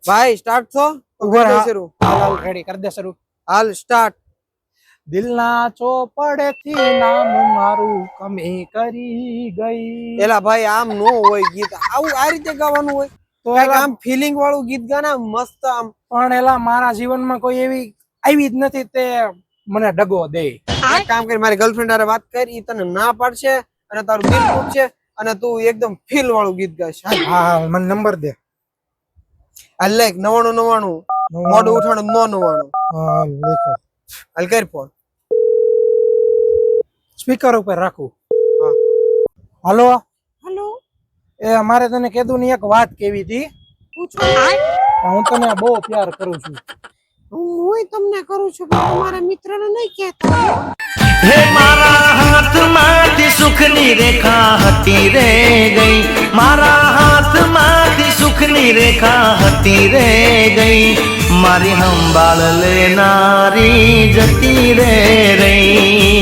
ભાઈ સ્ટાર્ટ છો ઉભા રહો. શરૂ હાલ રેડી કરી દે શરૂ. હાલ સ્ટાર્ટ દિલના ચોપડેથી નામ મારું કમી કરી ગઈ. એલા ભાઈ આમ નો હોય ગીત આવું આ રીતે ગાવાનું હોય તો કાંઈક એલા આમ ફિલિંગ વાળું ગીત ગાના મસ્ત આમ પણ એલા મારા જીવનમાં કોઈ એવી આવી જ નથી તે મને ડગો દે. એક કામ કરી મારી ગર્લફ્રેન્ડ હારે વાત કરી ઈ તને ના પાડશે અને તારું દિલ તૂટશે અને તું એકદમ ફીલ વાળું ગીત ગાઈશ હાલ. હા મને નંબર દે. હાલ લેખ 99 મોઢું ઉઠાણું નો 99 હા લખો. હાલ કર ફોન સ્પીકર ઉપર રાખું. હા હાલો હેલો એ અમારે તને કીધું ની એક વાત કેવી હતી. પૂછો હું તને બહુ પ્યાર કરું છું. હું તમને કરું છું પણ તમારા મિત્રને નહીં કહેતા હે મારા હાથમાંથી સુખની રેખા હતી રે ગઈ, મારા હાથમાંથી સુખની રેખા હતી રે ગઈ, મારી સંભાળ લેનારી જતી રે રહી.